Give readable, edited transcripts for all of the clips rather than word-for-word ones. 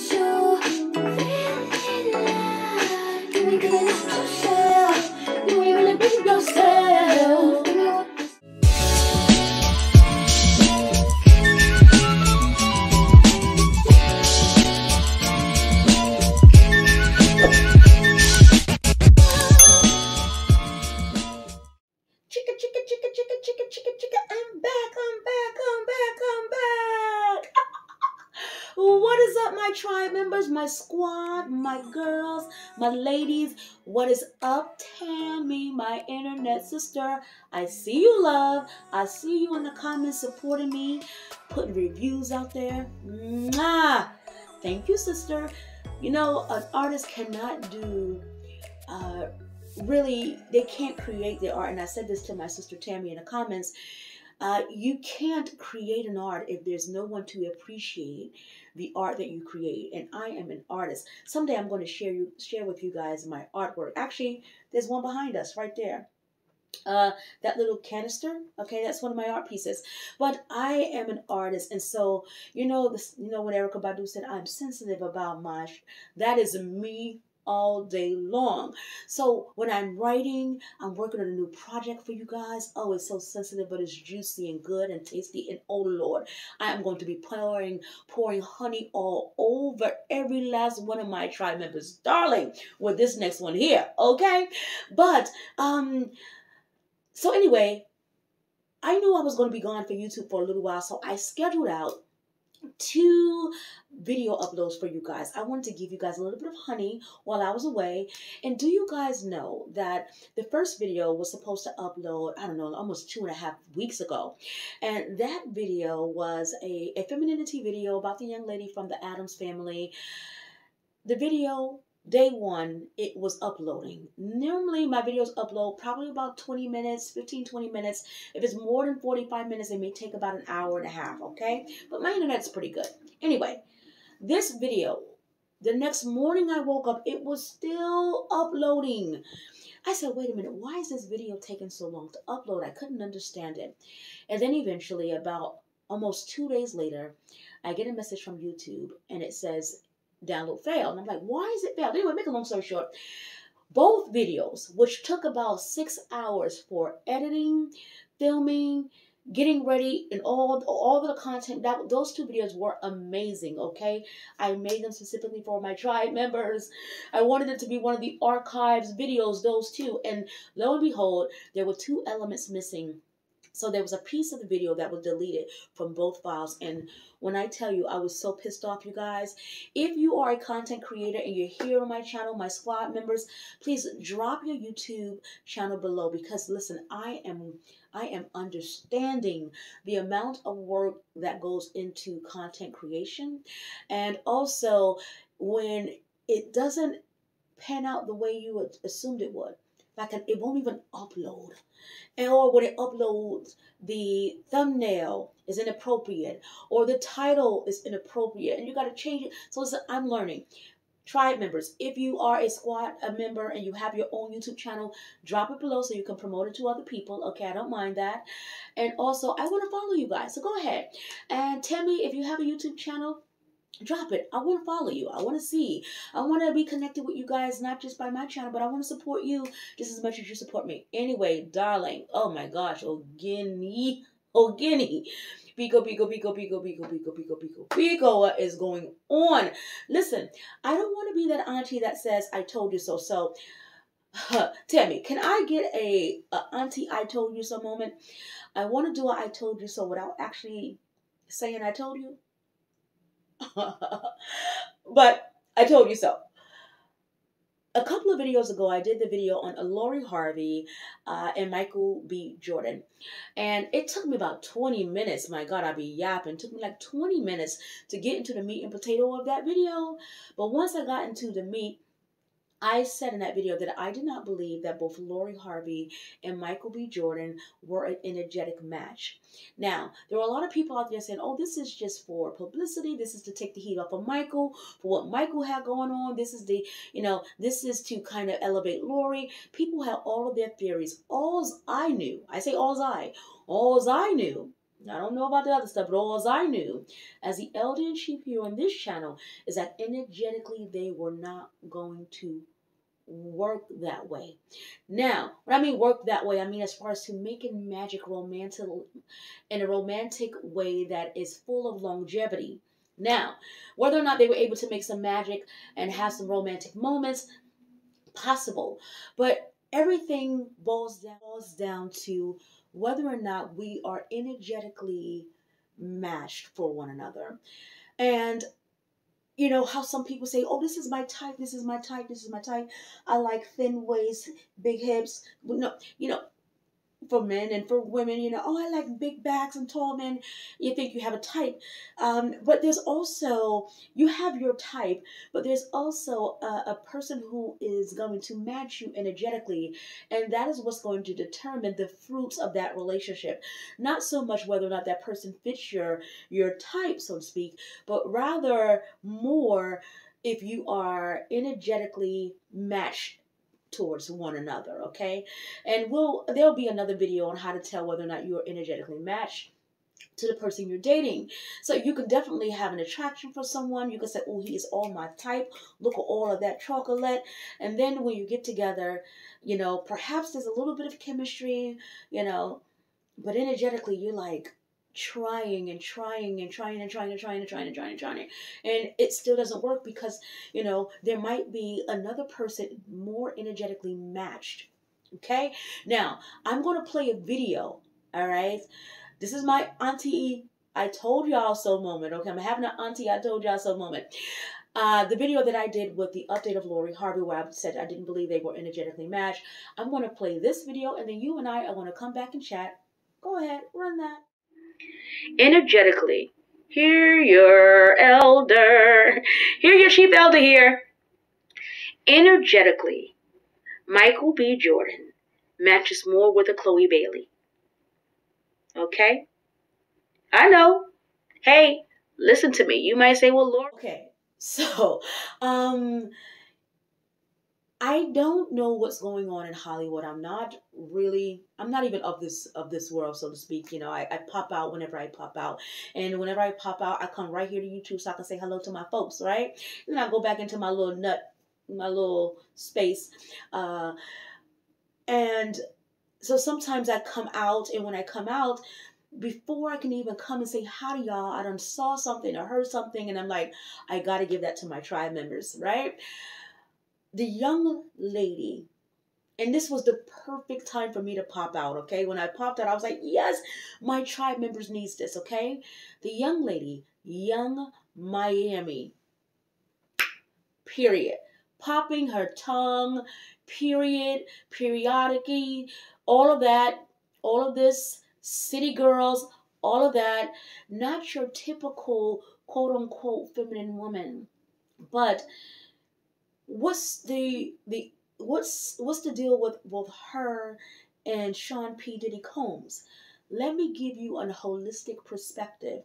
so feeling love. Give me good yourself. You ain't really been yourself. What is up, my tribe members, my squad, my girls, my ladies? What is up, Tammy, my internet sister? I see you, love. I see you in the comments supporting me, putting reviews out there. Mwah! Thank you, sister. You know, an artist cannot do, really, they can't create their art. And I said this to my sister Tammy in the comments. You can't create an art if there's no one to appreciate the art that you create. And I am an artist. Someday I'm going to share with you guys my artwork. Actually, there's one behind us right there. That little canister, okay, that's one of my art pieces. But I am an artist, and so you know what Erykah Badu said, I'm sensitive about that is me all day long. So when I'm writing, I'm working on a new project for you guys. Oh, it's so sensitive, but it's juicy and good and tasty. And oh Lord, I am going to be pouring honey all over every last one of my tribe members, darling, with this next one here, okay? But so anyway, I knew I was going to be gone for YouTube for a little while, so I scheduled out 2 video uploads for you guys. I wanted to give you guys a little bit of honey while I was away. And do you guys know that the first video was supposed to upload, I don't know, almost 2.5 weeks ago. And that video was a femininity video about the young lady from the Addams family. The video, day 1, it was uploading. Normally my videos upload probably about 20 minutes, 15-20 minutes. If it's more than 45 minutes, it may take about an hour and a half, okay? But my internet's pretty good. Anyway, this video, the next morning I woke up, it was still uploading. I said, wait a minute, why is this video taking so long to upload? I couldn't understand it. And then eventually, about almost 2 days later, I get a message from YouTube and it says, download failed. And I'm like, why is it failed? Anyway, make a long story short, both videos, which took about 6 hours for editing, filming, getting ready, and all of the content, those 2 videos were amazing, okay? I made them specifically for my tribe members. I wanted it to be one of the archives videos, those 2. And lo and behold, there were 2 elements missing. So there was a piece of the video that was deleted from both files. And when I tell you, I was so pissed off, you guys. If you are a content creator and you're here on my channel, my squad members, please drop your YouTube channel below. Because listen, I am understanding the amount of work that goes into content creation. And also when it doesn't pan out the way you assumed it would. Like it won't even upload. Or when it uploads, the thumbnail is inappropriate. Or the title is inappropriate. And you got to change it. So listen, I'm learning. Tribe members, if you are a member and you have your own YouTube channel, drop it below so you can promote it to other people. Okay, I don't mind that. And also, I want to follow you guys. So go ahead. And tell me if you have a YouTube channel. Drop it. I want to follow you. I want to see. I want to be connected with you guys, not just by my channel, but I want to support you just as much as you support me. Anyway, darling. Oh my gosh. Oh, Guinea. Oh, Guinea. Pico. What is going on? Listen, I don't want to be that auntie that says, I told you so. So, tell me, can I get a auntie I told you so moment? I want to do a I told you so without actually saying I told you. But I told you so. A couple of videos ago, I did the video on Lori Harvey and Michael B Jordan. And it took me about 20 minutes. My God, I'd be yapping. It took me like 20 minutes to get into the meat and potato of that video. But once I got into the meat, I said in that video that I did not believe that both Lori Harvey and Michael B Jordan were an energetic match. Now, there were a lot of people out there saying, oh, this is just for publicity. This is to take the heat off of Michael for what Michael had going on. This is this is to kind of elevate Lori. People had all of their theories. All's I knew I don't know about the other stuff, but all I knew as the elder in chief here on this channel is that energetically they were not going to work that way. Now, when I mean work that way, I mean as far as to making magic romantic in a romantic way that is full of longevity. Now, whether or not they were able to make some magic and have some romantic moments, possible. But everything boils down to whether or not we are energetically matched for one another. And you know how some people say, oh, this is my type, this is my type, this is my type. I like thin waist, big hips. No, for men and for women, oh, I like big backs and tall men. You think you have a type. But there's also, you have your type, but there's also a person who is going to match you energetically. And that is what's going to determine the fruits of that relationship. Not so much whether or not that person fits your type, so to speak, but rather more if you are energetically matched towards one another, okay? And there'll be another video on how to tell whether or not you're energetically matched to the person you're dating. So you can definitely have an attraction for someone. You can say, oh, he is all my type. Look at all of that chocolate. And then when you get together, perhaps there's a little bit of chemistry, but energetically you're like trying and trying and trying and trying and trying and trying and trying and trying. And it still doesn't work because, there might be another person more energetically matched. Okay? Now, I'm going to play a video. All right? This is my auntie I told y'all so moment. Okay? I'm having an auntie I told y'all so moment. The video that I did with the update of Lori Harvey, where I said I didn't believe they were energetically matched. I'm going to play this video, and then you and I are going to come back and chat. Go ahead, run that. Energetically, hear your elder. Hear your chief elder here. Energetically, Michael B Jordan matches more with a Chloe Bailey. Okay? I know. Hey, listen to me. You might say, well, Lord. Okay, so, I don't know what's going on in Hollywood. I'm not even of this world, so to speak. I pop out whenever I pop out. And whenever I pop out, I come right here to YouTube so I can say hello to my folks, right? And then I go back into my little space. And so sometimes I come out, and when I come out, before I can even come and say hi to y'all, I done saw something or heard something, and I'm like, I got to give that to my tribe members, right? The young lady, and this was the perfect time for me to pop out, okay? When I popped out, I was like, yes, my tribe members needs this, okay? The young lady, Young Miami, period. Popping her tongue, period, periodically, all of that, all of this, city girls, all of that. Not your typical quote-unquote feminine woman, but what's the deal with her and Sean P. Diddy Combs? Let me give you a holistic perspective,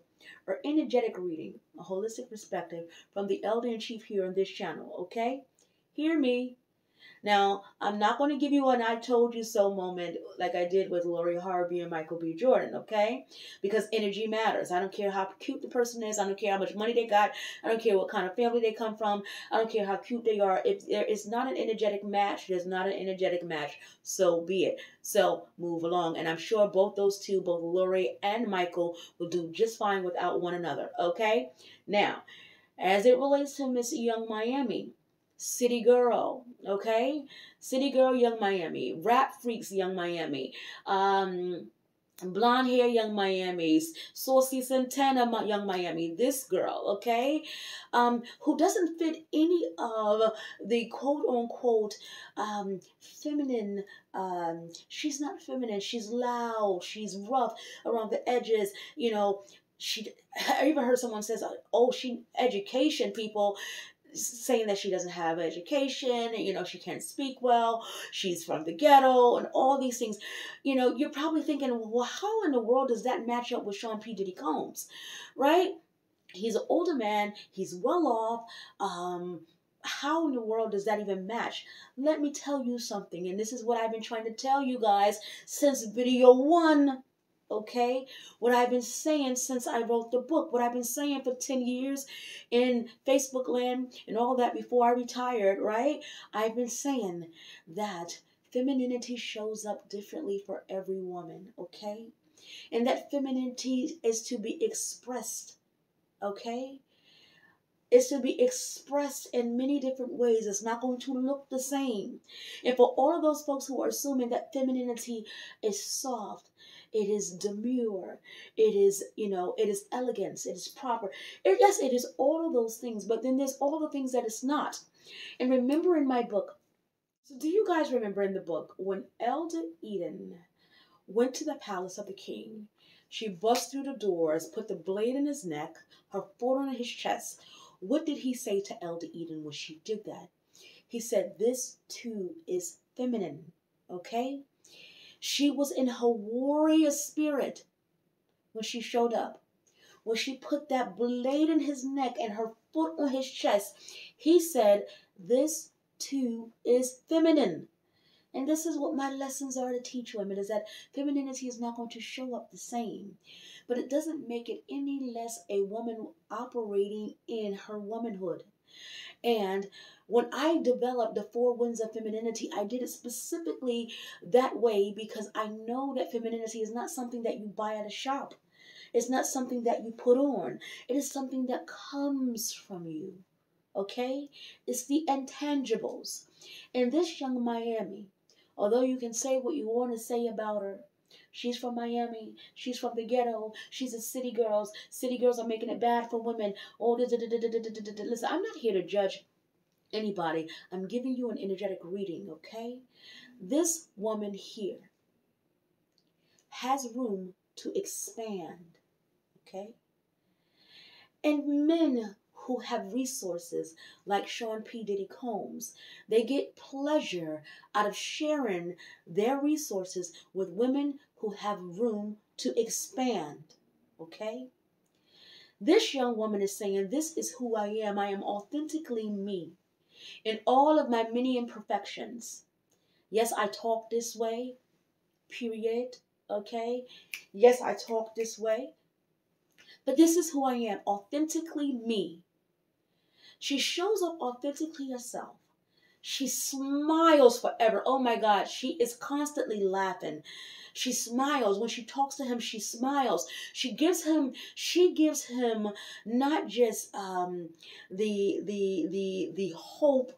or energetic reading, a holistic perspective from the elder in chief here on this channel, okay? Hear me. Now, I'm not going to give you an I told you so moment like I did with Lori Harvey and Michael B Jordan, okay? Because energy matters. I don't care how cute the person is. I don't care how much money they got. I don't care what kind of family they come from. I don't care how cute they are. If there is not an energetic match, there's not an energetic match. So be it. So move along. And I'm sure both Lori and Michael, will do just fine without one another, okay? Now, as it relates to Miss Young Miami, city girl, okay? City girl, Young Miami. Rap freaks, Young Miami. Blonde hair, Young Miami. Saucy Santana, Young Miami. This girl, okay? Who doesn't fit any of the quote-unquote feminine. She's not feminine. She's loud. She's rough around the edges. I even heard someone says, oh, she education, people, saying that she doesn't have education, she can't speak well, she's from the ghetto, and all these things. You're probably thinking, well, how in the world does that match up with Sean P. Diddy Combs, right? He's an older man, he's well off. How in the world does that even match? Let me tell you something, and this is what I've been trying to tell you guys since video 1. Okay, what I've been saying since I wrote the book, what I've been saying for 10 years in Facebook land and all that before I retired, right? I've been saying that femininity shows up differently for every woman, okay? And that femininity is to be expressed, okay? It's to be expressed in many different ways. It's not going to look the same. And for all of those folks who are assuming that femininity is soft, it is demure, it is, it is elegance, it is proper. Yes, it is all of those things, but then there's all the things that it's not. And remember in my book, so do you guys remember in the book when Elder Eden went to the palace of the king, she bust through the doors, put the blade in his neck, her foot on his chest. What did he say to Elder Eden when she did that? He said, this too is feminine, okay? She was in her warrior spirit when she showed up. When she put that blade in his neck and her foot on his chest, he said, this too is feminine. And this is what my lessons are to teach women, is that femininity is not going to show up the same. But it doesn't make it any less a woman operating in her womanhood. And when I developed the 4 winds of femininity, I did it specifically that way because I know that femininity is not something that you buy at a shop. It's not something that you put on. It is something that comes from you. Okay? It's the intangibles. And this young Miami, although you can say what you want to say about her, she's from Miami, she's from the ghetto, she's a city girl. City girls are making it bad for women. Oh, listen, I'm not here to judge anybody. I'm giving you an energetic reading, okay? This woman here has room to expand, okay? And men who have resources like Sean P. Diddy Combs, they get pleasure out of sharing their resources with women who have room to expand, okay? This young woman is saying, this is who I am. I am authentically me in all of my many imperfections. Yes, I talk this way, period, okay? Yes, I talk this way. But this is who I am, authentically me. She shows up authentically herself. She smiles forever. Oh my God, she is constantly laughing. She smiles. When she talks to him, she smiles. She gives him not just the hope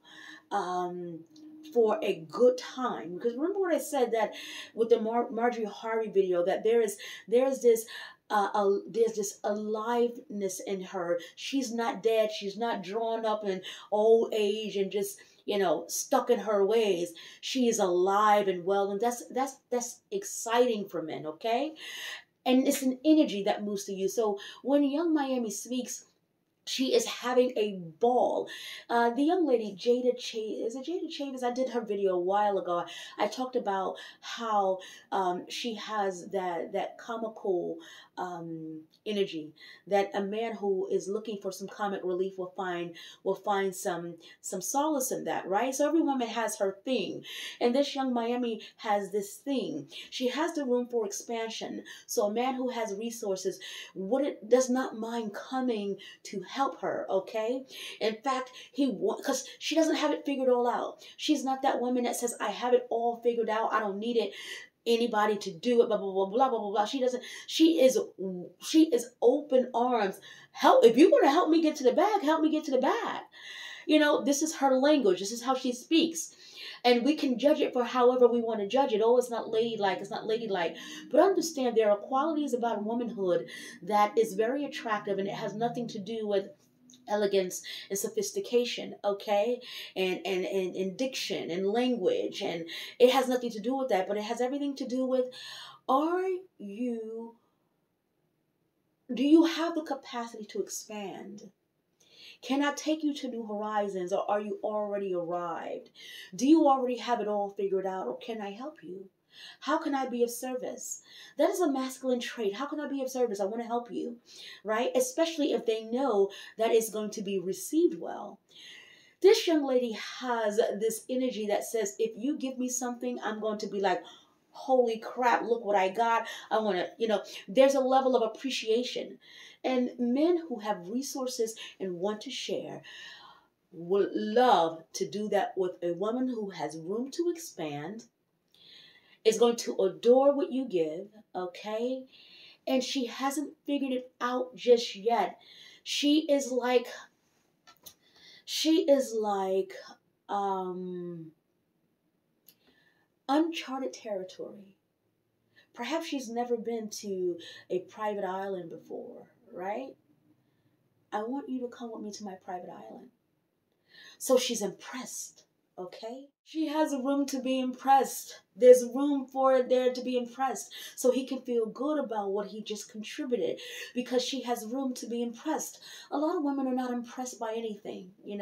for a good time. Because remember what I said, that with the Marjorie Harvey video, that there's this aliveness in her. She's not dead. She's not drawn up in old age and just, stuck in her ways. She is alive and well, and that's exciting for men, okay? And it's an energy that moves to you. So when young Miami speaks, she is having a ball. The young lady, Jada Chavis, is it Jada Chavis? I did her video a while ago. I talked about how she has that comical energy, that a man who is looking for some comic relief will find some solace in that, right? So every woman has her thing, and this young Miami has this thing. She has the room for expansion. So a man who has resources does not mind coming to help her, okay? In fact, because she doesn't have it figured all out. She's not that woman that says, I have it all figured out, I don't need anybody to do it, blah blah blah blah blah blah blah. She doesn't. She is open arms. Help, if you want to help me get to the bag, help me get to the bag. This is her language. This is how she speaks. And we can judge it for however we want to judge it. Oh, it's not ladylike. It's not ladylike. But understand, there are qualities about womanhood that is very attractive, and it has nothing to do with elegance and sophistication, okay, and diction and language, and it has nothing to do with that, but it has everything to do with, do you have the capacity to expand? Can I take you to new horizons, or are you already arrived? Do you already have it all figured out, or can I help you? How can I be of service? That is a masculine trait. How can I be of service? I want to help you, right? Especially if they know that it's going to be received well. This young lady has this energy that says, if you give me something, I'm going to be like, holy crap, look what I got. I want to, there's a level of appreciation. And men who have resources and want to share would love to do that with a woman who has room to expand, is going to adore what you give, okay? And she hasn't figured it out just yet. She is like uncharted territory. Perhaps she's never been to a private island before, right? I want you to come with me to my private island. So she's impressed, okay? She has room to be impressed. There's room for there to be impressed. So he can feel good about what he just contributed because she has room to be impressed. A lot of women are not impressed by anything, They're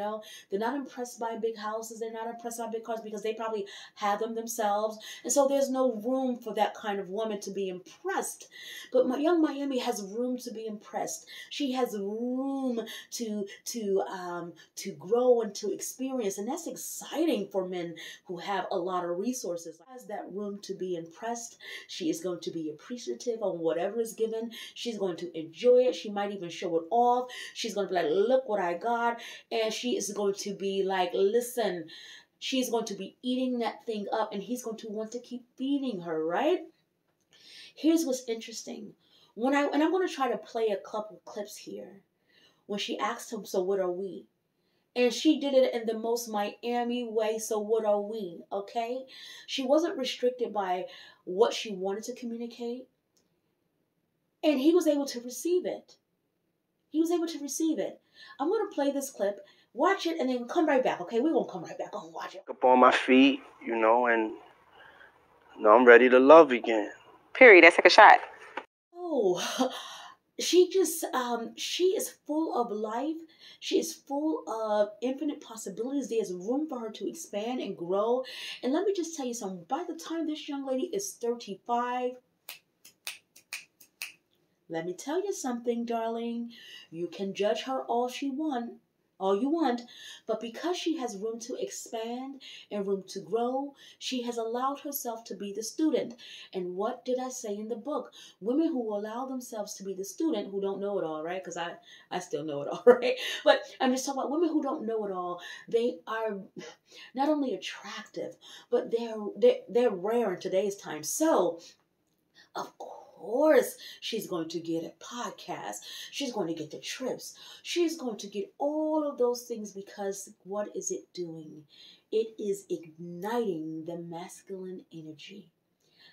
not impressed by big houses. They're not impressed by big cars because they probably have them themselves. And so there's no room for that kind of woman to be impressed. But my young Miami has room to be impressed. She has room to grow and to experience. And that's exciting for men who have a lot of resources. Has that room to be impressed. She is going to be appreciative of whatever is given. She's going to enjoy it. She might even show it off. She's going to be like, look what I got. And she is going to be like, listen, she's going to be eating that thing up and he's going to want to keep feeding her, right? Here's what's interesting. And I'm going to try to play a couple clips here. When she asked him, so what are we? And she did it in the most Miami way. So what are we? Okay? She wasn't restricted by what she wanted to communicate. And he was able to receive it. He was able to receive it. I'm going to play this clip, watch it, and then come right back. Okay? We're going to come right back. I'm going to watch it. Up on my feet, and I'm ready to love again. Period. Let's take a shot. Oh, she is full of life. She is full of infinite possibilities. There's room for her to expand and grow. And let me just tell you something. By the time this young lady is 35, let me tell you something, darling. You can judge her all you want, but because she has room to expand and room to grow, she has allowed herself to be the student. And what did I say in the book? Women who allow themselves to be the student, who don't know it all, right? Because I still know it all, right? But I'm just talking about women who don't know it all. They are not only attractive, but they're rare in today's time. So, of course, she's going to get a podcast. She's going to get the trips. She's going to get all of those things because what is it doing? It is igniting the masculine energy.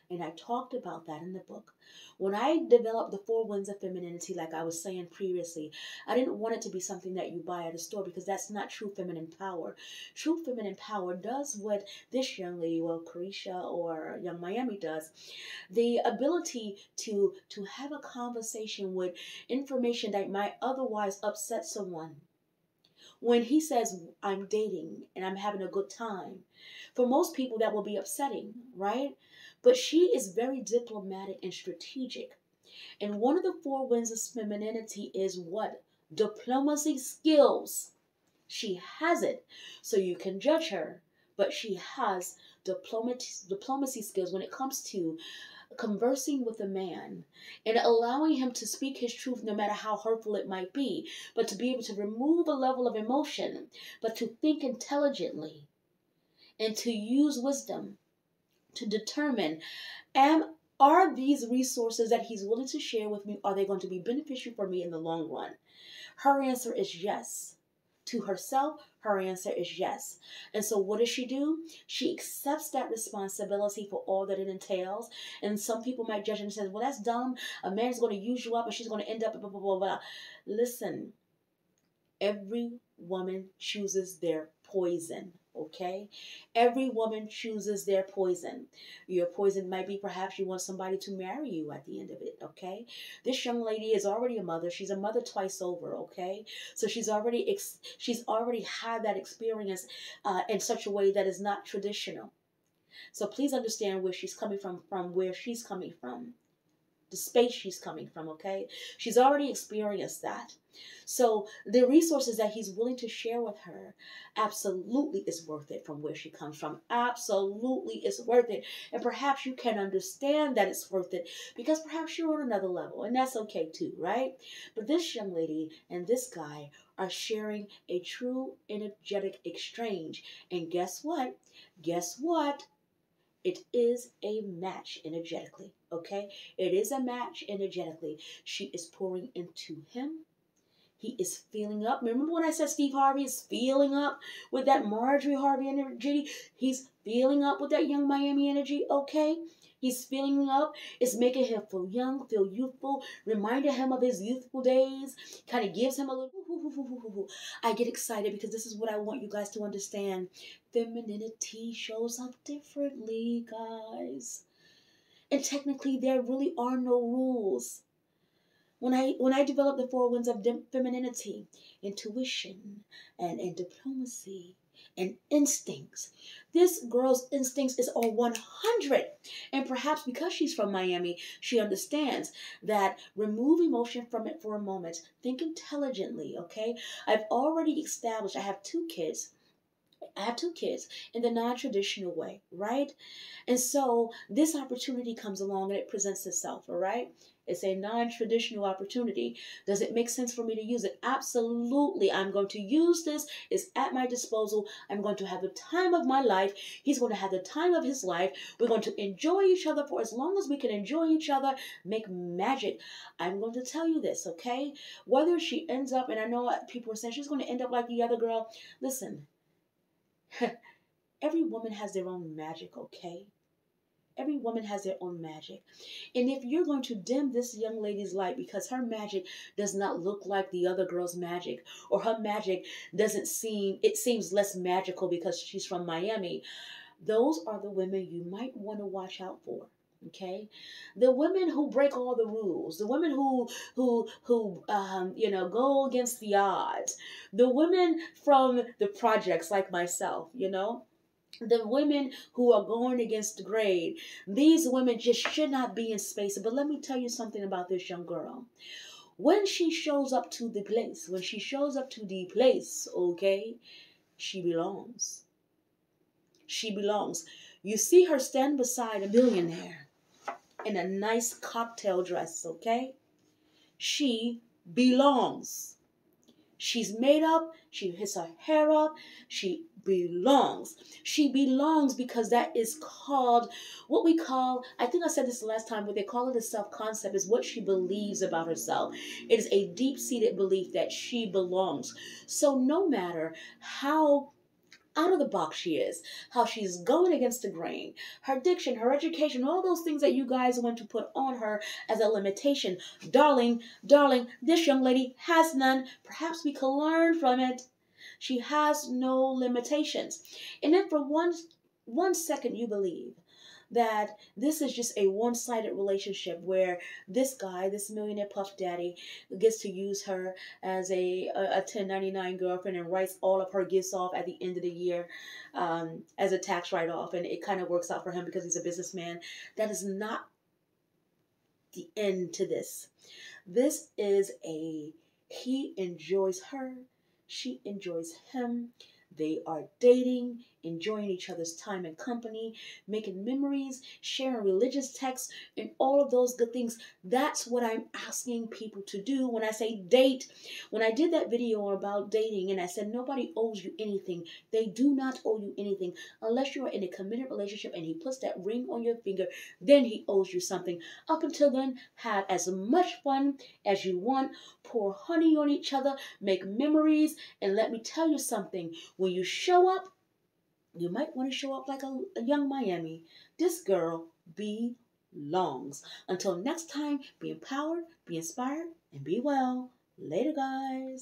And I talked about that in the book. When I developed the 4 winds of femininity, like I was saying previously, I didn't want it to be something that you buy at a store because that's not true feminine power. True feminine power does what this young lady, Caresha or young Miami does. The ability to have a conversation with information that might otherwise upset someone. When he says, I'm dating and I'm having a good time, for most people that will be upsetting, right? But she is very diplomatic and strategic. And one of the 4 winds of femininity is what? Diplomacy skills. She has it. So you can judge her. But she has diplomacy skills when it comes to conversing with a man and allowing him to speak his truth no matter how hurtful it might be, but to be able to remove a level of emotion, but to think intelligently and to use wisdom to determine, are these resources that he's willing to share with me, are they going to be beneficial for me in the long run? Her answer is yes. To herself, her answer is yes. And so what does she do? She accepts that responsibility for all that it entails. And some people might judge and say, well, that's dumb. A man's going to use you up and she's going to end up blah, blah, blah, blah. Listen, every woman chooses their poison, okay? Every woman chooses their poison. Your poison might be perhaps you want somebody to marry you at the end of it, okay? This young lady is already a mother. She's a mother twice over, okay? So she's already had that experience in such a way that is not traditional. So please understand where she's coming from where she's coming from. the space she's coming from, okay? She's already experienced that. So the resources that he's willing to share with her absolutely is worth it from where she comes from. Absolutely is worth it. And perhaps you can understand that it's worth it because perhaps you're on another level, and that's okay too, right? But this young lady and this guy are sharing a true energetic exchange. And guess what? Guess what? It is a match energetically, okay? It is a match energetically. She is pouring into him. He is feeling up. Remember when I said Steve Harvey is feeling up with that Marjorie Harvey energy? He's feeling up with that Young Miami energy, okay? He's feeling up. It's making him feel young, feel youthful, reminding him of his youthful days, kind of gives him a little, I get excited because this is what I want you guys to understand. Femininity shows up differently, guys. And technically, there really are no rules. When I developed the 4 winds of femininity, intuition and diplomacy and instincts, this girl's instincts is on 100. And perhaps because she's from Miami, she understands that remove emotion from it for a moment. Think intelligently, okay? I've already established, I have two kids in the non-traditional way, right? And so this opportunity comes along and it presents itself, all right? It's a non-traditional opportunity. Does it make sense for me to use it? Absolutely. I'm going to use this. It's at my disposal. I'm going to have the time of my life. He's going to have the time of his life. We're going to enjoy each other for as long as we can enjoy each other, make magic. I'm going to tell you this, okay? Whether she ends up, and I know people are saying she's going to end up like the other girl. Listen, every woman has their own magic, okay? Every woman has their own magic. And if you're going to dim this young lady's light because her magic does not look like the other girl's magic, or her magic seems less magical because she's from Miami, those are the women you might want to watch out for. Okay, the women who break all the rules, the women who go against the odds, the women from the projects like myself, the women who are going against the grade, these women just should not be in space. But let me tell you something about this young girl. When she shows up to the place, okay, she belongs. She belongs. You see her stand beside a billionaire in a nice cocktail dress, okay? She belongs. She's made up. She hits her hair up. She belongs. She belongs because that is called what we call, I think I said this the last time, what they call it a self-concept, is what she believes about herself. It is a deep-seated belief that she belongs. So no matter how out of the box she is, how she's going against the grain, her diction, her education, all those things that you guys want to put on her as a limitation. Darling, this young lady has none. Perhaps we can learn from it. She has no limitations. And if for one second you believe that this is just a one-sided relationship where this guy, this millionaire puff daddy, gets to use her as a 1099 girlfriend and writes all of her gifts off at the end of the year as a tax write-off, and it kind of works out for him because he's a businessman. That is not the end to this. This is he enjoys her, she enjoys him. They are dating, enjoying each other's time and company, making memories, sharing religious texts, and all of those good things. That's what I'm asking people to do when I say date. When I did that video about dating and I said nobody owes you anything, they do not owe you anything. Unless you are in a committed relationship and he puts that ring on your finger, then he owes you something. Up until then, have as much fun as you want. Pour honey on each other, make memories, and let me tell you something. When you show up, you might want to show up like a young Miami. This girl belongs. Until next time, be empowered, be inspired, and be well. Later, guys.